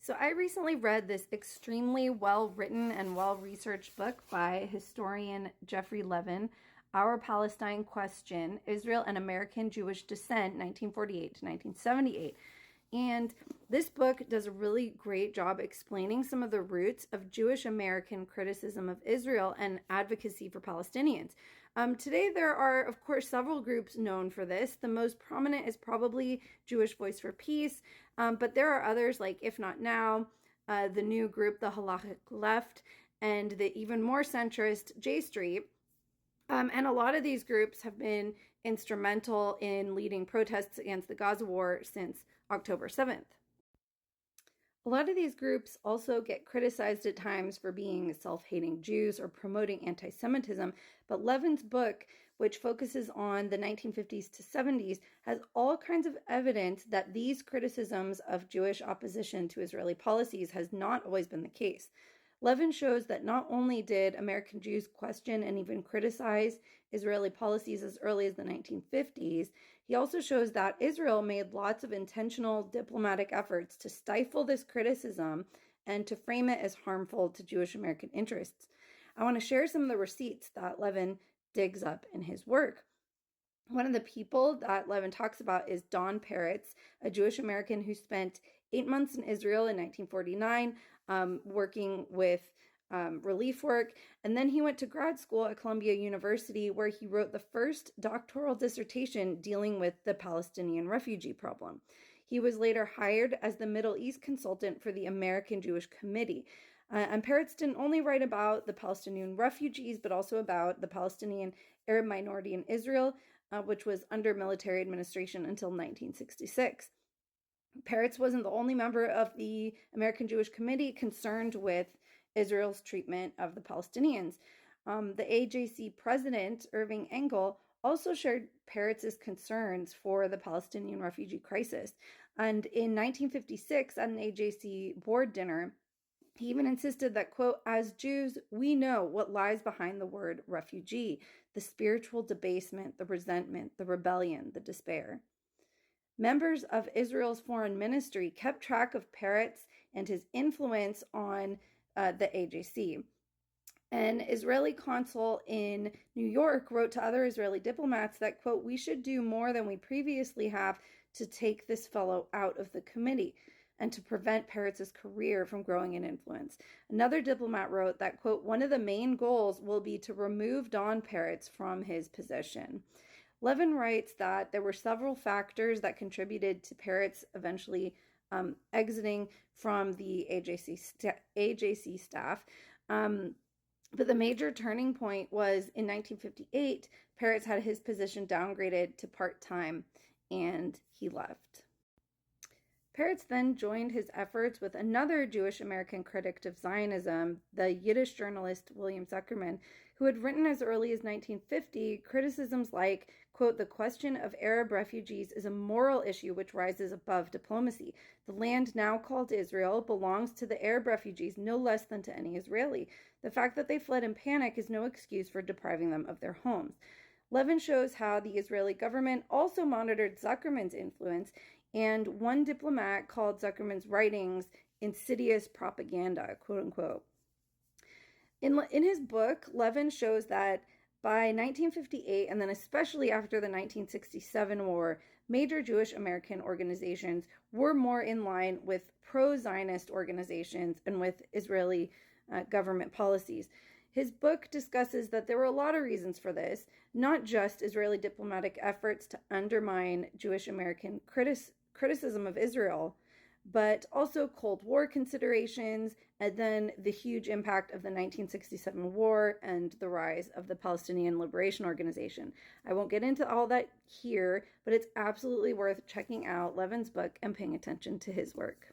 So I recently read this extremely well-written and well-researched book by historian Geoffrey Levin, Our Palestine Question, Israel and American Jewish Dissent, 1948 to 1978. And this book does a really great job explaining some of the roots of Jewish American criticism of Israel and advocacy for Palestinians. Today, there are, of course, several groups known for this. The most prominent is probably Jewish Voice for Peace, but there are others like If Not Now, the new group, the Halachic Left, and the even more centrist J Street. And a lot of these groups have been instrumental in leading protests against the Gaza war since October 7th. A lot of these groups also get criticized at times for being self-hating Jews or promoting anti-Semitism, but Levin's book, which focuses on the 1950s to 70s, has all kinds of evidence that these criticisms of Jewish opposition to Israeli policies has not always been the case. Levin shows that not only did American Jews question and even criticize Israeli policies as early as the 1950s, he also shows that Israel made lots of intentional diplomatic efforts to stifle this criticism and to frame it as harmful to Jewish American interests. I want to share some of the receipts that Levin digs up in his work. One of the people that Levin talks about is Don Peretz, a Jewish American who spent 8 months in Israel in 1949, working with relief work. And then he went to grad school at Columbia University, where he wrote the first doctoral dissertation dealing with the Palestinian refugee problem. He was later hired as the Middle East consultant for the American Jewish Committee. And Peretz didn't only write about the Palestinian refugees, but also about the Palestinian Arab minority in Israel, which was under military administration until 1966. Peretz wasn't the only member of the American Jewish Committee concerned with Israel's treatment of the Palestinians. The AJC president, Irving Engel, also shared Peretz's concerns for the Palestinian refugee crisis. And in 1956, at an AJC board dinner, he even insisted that, quote, as Jews, we know what lies behind the word refugee, the spiritual debasement, the resentment, the rebellion, the despair. Members of Israel's foreign ministry kept track of Peretz and his influence on the AJC. An Israeli consul in New York wrote to other Israeli diplomats that, quote, we should do more than we previously have to take this fellow out of the committee and to prevent Peretz's career from growing in influence. Another diplomat wrote that, quote, one of the main goals will be to remove Don Peretz from his position. Levin writes that there were several factors that contributed to Peretz eventually exiting from the AJC staff. But the major turning point was in 1958, Peretz had his position downgraded to part-time and he left. Peretz then joined his efforts with another Jewish American critic of Zionism, the Yiddish journalist William Zuckerman, who had written as early as 1950 criticisms like, quote, the question of Arab refugees is a moral issue which rises above diplomacy. The land now called Israel belongs to the Arab refugees no less than to any Israeli. The fact that they fled in panic is no excuse for depriving them of their homes. Levin shows how the Israeli government also monitored Zuckerman's influence, and one diplomat called Zuckerman's writings insidious propaganda, quote unquote. In his book, Levin shows that by 1958, and then especially after the 1967 war, major Jewish American organizations were more in line with pro-Zionist organizations and with Israeli government policies. His book discusses that there were a lot of reasons for this, not just Israeli diplomatic efforts to undermine Jewish American criticism of Israel, but also Cold War considerations, and then the huge impact of the 1967 war and the rise of the Palestinian Liberation Organization. I won't get into all that here, but it's absolutely worth checking out Levin's book and paying attention to his work.